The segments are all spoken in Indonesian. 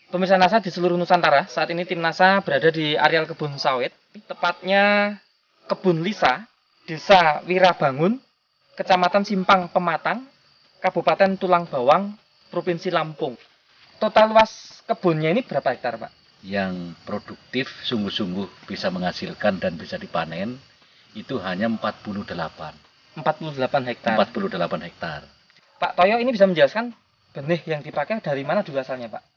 Pemirsa NASA di seluruh Nusantara, saat ini tim NASA berada di areal kebun sawit, tepatnya Kebun Lisa, Desa Wirabangun, Kecamatan Simpang Pematang, Kabupaten Tulang Bawang, Provinsi Lampung. Total luas kebunnya ini berapa hektar, Pak? Yang produktif sungguh-sungguh bisa menghasilkan dan bisa dipanen itu hanya 48 hektar. 48 hektar. Pak Toyo ini bisa menjelaskan benih yang dipakai dari mana dulu asalnya, Pak?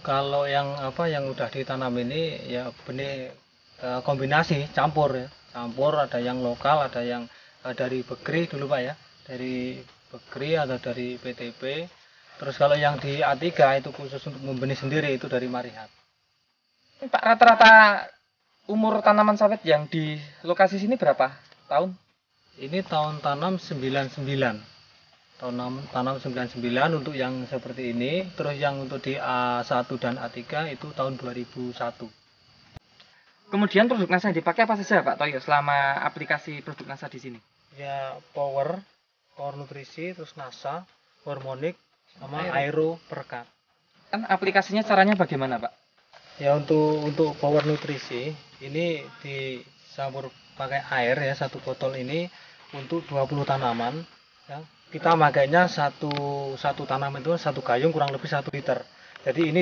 Kalau yang udah ditanam ini ya benih kombinasi campur ya. Campur, ada yang lokal, ada yang dari Begri dulu Pak ya. Dari Begri atau dari PTP. Terus kalau yang di A3 itu khusus untuk membenih sendiri itu dari Marihat. Pak, rata-rata umur tanaman sawit yang di lokasi sini berapa tahun? Ini tahun tanam 99. Tanam 99 untuk yang seperti ini. Terus yang untuk di A1 dan A3 itu tahun 2001. Kemudian produk NASA yang dipakai apa saja Pak Toyo selama aplikasi produk NASA di sini? Ya power nutrisi, terus NASA, hormonik, sama aero perekat. Kan aplikasinya caranya bagaimana Pak? Ya untuk power nutrisi ini dicampur pakai air ya, satu botol ini untuk 20 tanaman ya. Kita makainya satu tanaman itu satu gayung kurang lebih 1 liter. Jadi ini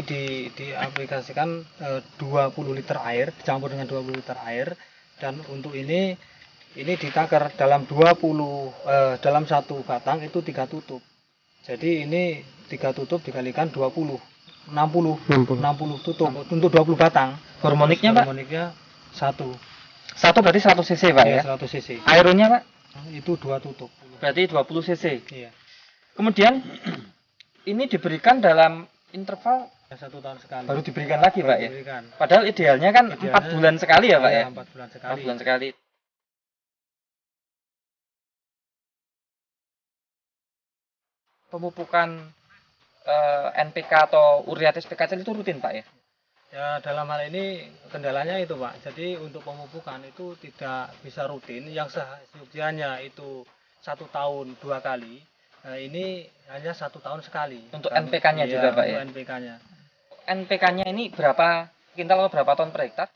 diaplikasikan 20 liter air dicampur dengan 20 liter air, dan untuk ini ditakar dalam dalam satu batang itu 3 tutup. Jadi ini 3 tutup dikalikan 20, 60 tutup untuk 20 batang. Hormoniknya Pak? Hormoniknya 1 berarti 100 cc Pak ya? 100 cc. Aeronya Pak? Itu 2 tutup. Berarti 20 cc. Iya. Kemudian ini diberikan dalam interval 1 tahun sekali. baru diberikan lagi Pak ya? Diberikan. Padahal idealnya kan 4 bulan sekali ya Pak ya? 4 bulan sekali. 4 bulan sekali. Pemupukan NPK atau urea TSPKC itu rutin Pak ya? Ya dalam hal ini kendalanya itu Pak. Jadi untuk pemupukan itu tidak bisa rutin. Yang seyogyanya itu 1 tahun 2 kali. Nah, ini hanya 1 tahun sekali. Untuk NPK-nya iya, juga Pak ya? NPK-nya. NPK-nya ini berapa kintal atau berapa ton per hektar?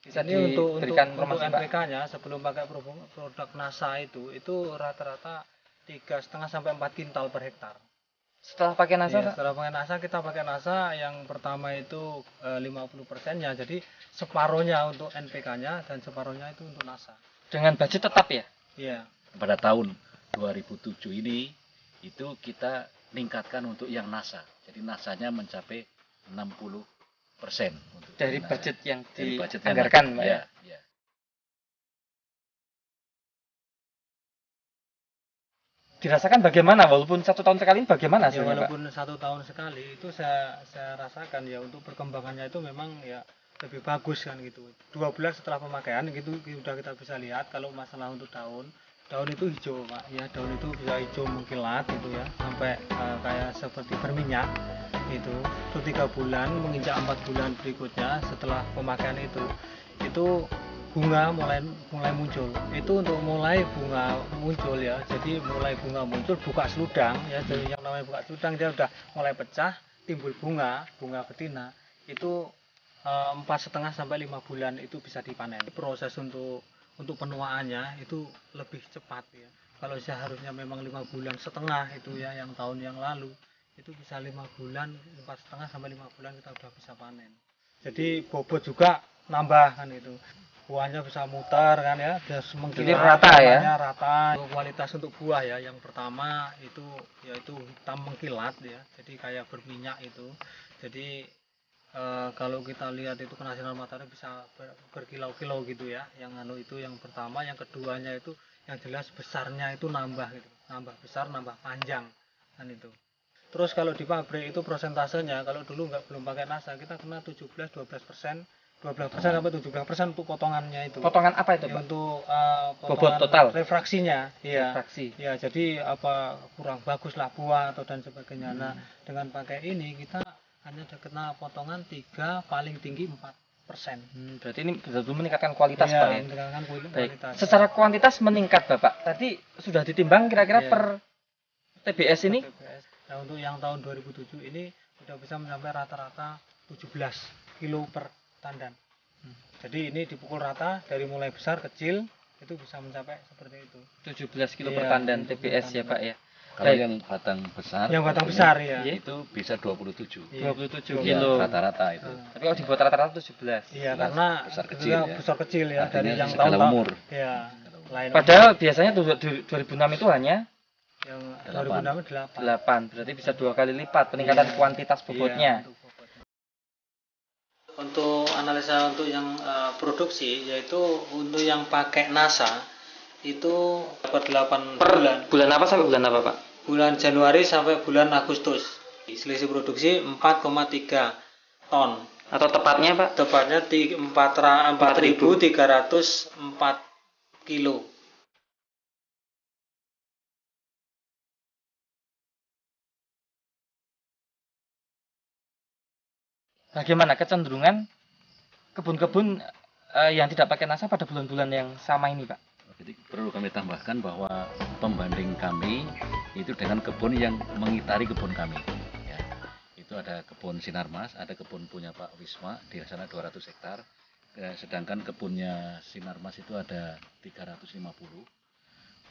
Bisa ini diberikan untuk informasi Pak? NPK-nya sebelum pakai produk NASA itu rata-rata 3,5 sampai 4 kintal per hektar. Setelah pakai NASA, ya, setelah pakai NASA, kita pakai NASA yang pertama itu 50%-nya, jadi separuhnya untuk NPK-nya dan separuhnya itu untuk NASA. Dengan budget tetap ya? Iya. Pada tahun 2007 ini itu kita tingkatkan untuk yang NASA. Jadi NASA-nya mencapai 60% untuk dari NASA. budget yang budget dianggarkan Pak ya? Ya. Dirasakan bagaimana walaupun 1 tahun sekali bagaimana ya, hasilnya walaupun Pak? 1 tahun sekali itu saya rasakan ya untuk perkembangannya itu memang ya lebih bagus kan gitu. 2 bulan setelah pemakaian gitu sudah kita bisa lihat kalau masalah untuk daun itu hijau Pak ya, daun itu bisa hijau mengkilat gitu ya, sampai kayak seperti berminyak itu 3 bulan menginjak 4 bulan berikutnya setelah pemakaian itu bunga mulai muncul. Itu untuk mulai bunga muncul ya. Jadi mulai bunga muncul, buka seludang ya. Jadi yang namanya buka seludang dia udah mulai pecah, timbul bunga betina. Itu 4,5 sampai 5 bulan itu bisa dipanen. Proses untuk penuaannya itu lebih cepat ya. Kalau seharusnya memang 5 bulan setengah itu ya, yang tahun yang lalu itu bisa 5 bulan, 4,5 sampai 5 bulan kita udah bisa panen. Jadi bobot juga nambah kan itu. Buahnya bisa muter kan ya, dia jadi rata ya. Rata. Kualitas untuk buah ya, yang pertama itu yaitu hitam mengkilat ya, jadi kayak berminyak itu. Jadi kalau kita lihat itu kena sinar matahari bisa berkilau-kilau gitu ya. Yang itu yang pertama, yang keduanya itu yang jelas besarnya itu nambah gitu, nambah besar, nambah panjang kan itu. Terus kalau di pabrik itu prosentasenya, kalau dulu belum pakai NASA kita kena 12% sampai 17% untuk potongannya itu. Potongan apa itu Pak? Untuk bobot total refraksinya. Iya. Refraksi. Ya, jadi kurang bagus lah buah atau dan sebagainya. Nah, dengan pakai ini kita hanya kena potongan 3, paling tinggi 4%. Berarti ini betul-betul meningkatkan kualitas ya, Pak ya? meningkatkan kualitas. Baik. Secara kuantitas meningkat Bapak. Tadi sudah ditimbang kira-kira per TBS ini? TBS. Nah, untuk yang tahun 2007 ini sudah bisa mencapai rata-rata 17 kilo per tandan. Jadi ini dipukul rata dari mulai besar kecil itu bisa mencapai seperti itu. 17 kilo per Iya, tandan untuk TBS ya tandan. Pak ya. Kalau Baik. yang batang besar, Yang batang ini besar ya. Iya. itu bisa 27. Iya. 27 Iya, kilo. Rata-rata itu. Tapi kalau dibuat rata-rata 17. Iya, Besar- karena besar itu kecil ya, ya. besar kecil ya Artinya dari yang segala tahun umur. Ya. Lain Padahal biasanya 2006 itu hanya yang 8. 2006 8. 8. Berarti bisa 2 kali lipat peningkatan Iya. kuantitas Iya, bobotnya. untuk analisa untuk yang produksi, yaitu untuk yang pakai NASA itu dapat 8 bulan. Bulan apa sampai bulan apa Pak? Bulan Januari sampai bulan Agustus. Selisih produksi 4,3 ton. Atau tepatnya Pak? Tepatnya 4.304 kilo. Bagaimana kecenderungan kebun-kebun yang tidak pakai NASA pada bulan-bulan yang sama ini Pak? Jadi perlu kami tambahkan bahwa pembanding kami itu dengan kebun yang mengitari kebun kami. Ya. Itu ada kebun Sinarmas, ada kebun punya Pak Wisma di sana 200 hektar. Sedangkan kebunnya Sinarmas itu ada 350.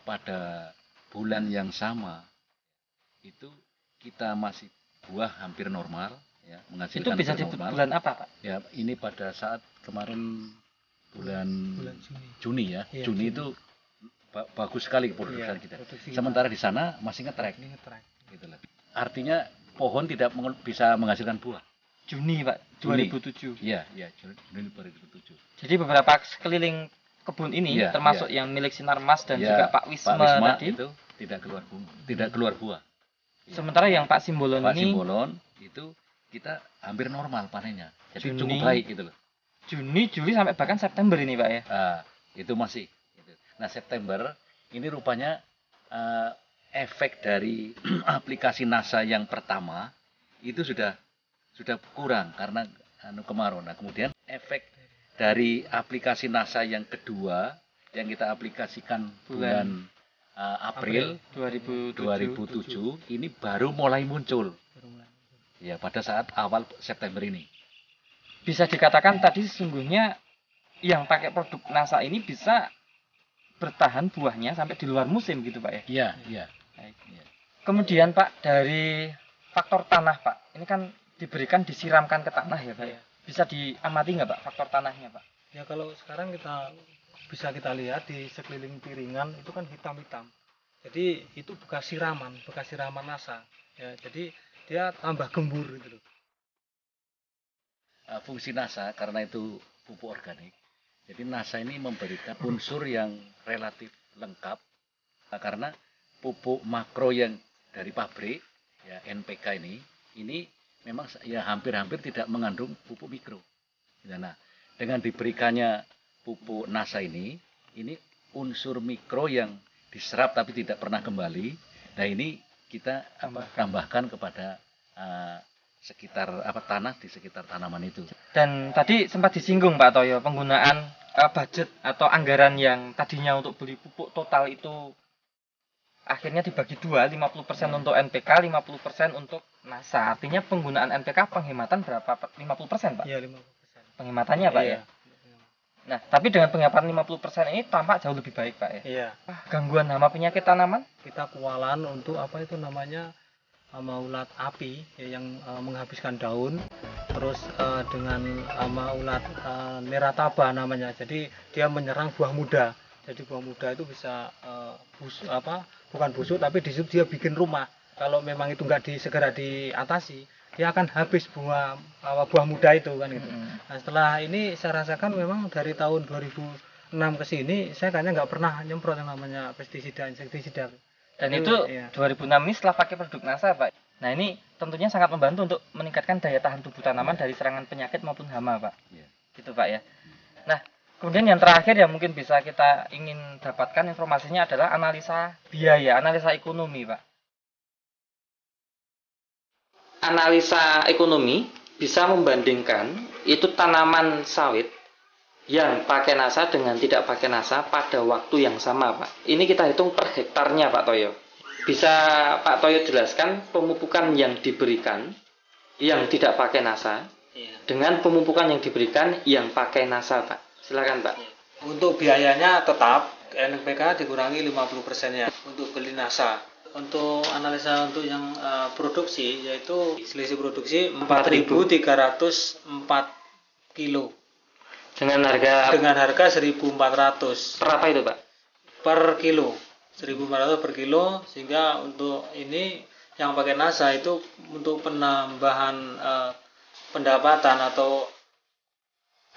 Pada bulan yang sama itu kita masih buah hampir normal, ya, menghasilkan Itu bisa hampir disebut normal. bulan apa Pak? Ya, ini pada saat kemarin bulan Juni. Juni ya. Iya, Juni Juni. itu bagus sekali produksi Iya, kita. produksi Sementara di sana masih ngetrek Ini ngetrek. gitu loh. Artinya pohon tidak bisa menghasilkan buah. Juni Pak, Juni. 2007. Iya, iya, Juni 2007. Jadi beberapa sekeliling kebun ini Iya, termasuk iya. yang milik Sinarmas dan Iya, juga Pak Wisma, Pak Wisma tadi. itu tidak keluar bunga, tidak keluar buah. Iya. Sementara yang Pak Simbolon Pak ini Simbolon itu kita hampir normal panennya. Jadi Juni. cukup baik gitu loh. Juni, Juli sampai bahkan September ini Pak ya. Itu masih. Gitu. Nah, September ini rupanya efek dari aplikasi NASA yang pertama itu sudah kurang karena kemarau. Nah, kemudian efek dari aplikasi NASA yang kedua yang kita aplikasikan bulan April 2007 ini baru mulai muncul. Ya, pada saat awal September ini. Bisa dikatakan tadi sesungguhnya yang pakai produk NASA ini bisa bertahan buahnya sampai di luar musim gitu Pak ya. Iya, iya. Baik. Kemudian Pak dari faktor tanah Pak, ini kan diberikan disiramkan ke tanah ya Pak ya. Bisa diamati nggak Pak faktor tanahnya Pak? Ya kalau sekarang bisa kita lihat di sekeliling piringan itu kan hitam-hitam. Jadi itu bekas siraman NASA. Ya, jadi dia tambah gembur gitu loh. Fungsi NASA karena itu pupuk organik. Jadi NASA ini memberikan unsur yang relatif lengkap karena pupuk makro yang dari pabrik ya NPK ini memang ya hampir-hampir tidak mengandung pupuk mikro. Nah, dengan diberikannya pupuk NASA ini unsur mikro yang diserap tapi tidak pernah kembali. Nah, ini kita tambahkan kepada sekitar tanah di sekitar tanaman itu. Dan tadi sempat disinggung Pak Toyo penggunaan budget atau anggaran yang tadinya untuk beli pupuk total itu akhirnya dibagi dua, 50% untuk NPK, 50% untuk NASA. Artinya penggunaan NPK penghematan berapa? 50% Pak? Iya, 50%. Penghematannya Pak ya? Nah, tapi dengan penghematan 50% ini tampak jauh lebih baik Pak ya? Iya. Gangguan hama penyakit tanaman? Kita kewalan untuk apa itu namanya hama ulat api ya, yang menghabiskan daun, terus dengan hama ulat nerataba namanya. Jadi dia menyerang buah muda. Jadi buah muda itu bisa bukan busuk tapi dia bikin rumah. Kalau memang itu nggak segera diatasi, dia akan habis buah muda itu kan gitu. Nah, setelah ini saya rasakan memang dari tahun 2006 ke sini saya kayaknya nggak pernah nyemprot yang namanya pestisida insektisida. Dan itu iya. 2006 ini setelah pakai produk NASA Pak. Nah, ini tentunya sangat membantu untuk meningkatkan daya tahan tubuh tanaman dari serangan penyakit maupun hama Pak. Gitu Pak ya. Nah, kemudian yang terakhir yang mungkin bisa kita ingin dapatkan informasinya adalah analisa biaya, analisa ekonomi Pak. Analisa ekonomi bisa membandingkan itu tanaman sawit yang pakai NASA dengan tidak pakai NASA pada waktu yang sama Pak. Ini kita hitung per hektarnya Pak Toyo. Bisa Pak Toyo jelaskan pemupukan yang diberikan yang tidak pakai NASA Iya. dengan pemupukan yang diberikan yang pakai NASA, Pak. Silakan, Pak. Untuk biayanya tetap NPK dikurangi 50%-nya untuk beli NASA. Untuk analisa untuk yang produksi yaitu selisih produksi 4.304 kilo Dengan harga dengan harga 1.400 per apa itu, Pak? per kilo. 1.400 per kilo, sehingga untuk ini yang pakai NASA itu untuk penambahan pendapatan atau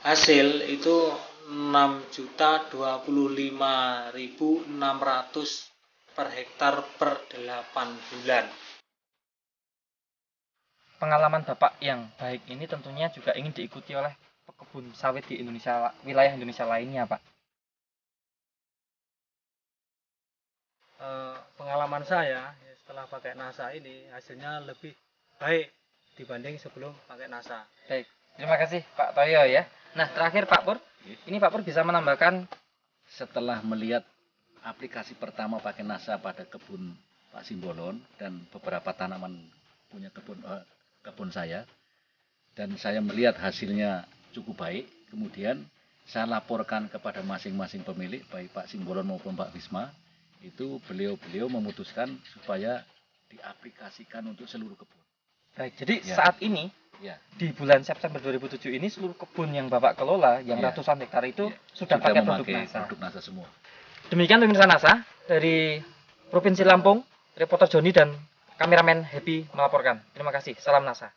hasil itu 6.025.600 per hektar per 8 bulan. Pengalaman Bapak yang baik ini tentunya juga ingin diikuti oleh pekebun sawit di Indonesia, wilayah Indonesia lainnya, Pak. Pengalaman saya ya, setelah pakai NASA ini hasilnya lebih baik dibanding sebelum pakai NASA. Baik, terima kasih Pak Toyo ya. Nah, terakhir Pak Pur, ini Pak Pur bisa menambahkan Setelah melihat aplikasi pertama pakai NASA pada kebun Pak Simbolon dan beberapa tanaman punya kebun saya, dan saya melihat hasilnya cukup baik, kemudian saya laporkan kepada masing-masing pemilik, baik Pak Simbolon maupun Pak Wisma, itu beliau memutuskan supaya diaplikasikan untuk seluruh kebun. baik. Jadi Ya. saat ini Ya, di bulan September 2007 ini seluruh kebun yang Bapak kelola yang Ya. ratusan hektar itu ya, sudah pakai produk memakai NASA. produk NASA semua. Demikian pemirsa NASA dari Provinsi Lampung, reporter Joni dan kameramen Happy melaporkan. Terima kasih. Salam NASA.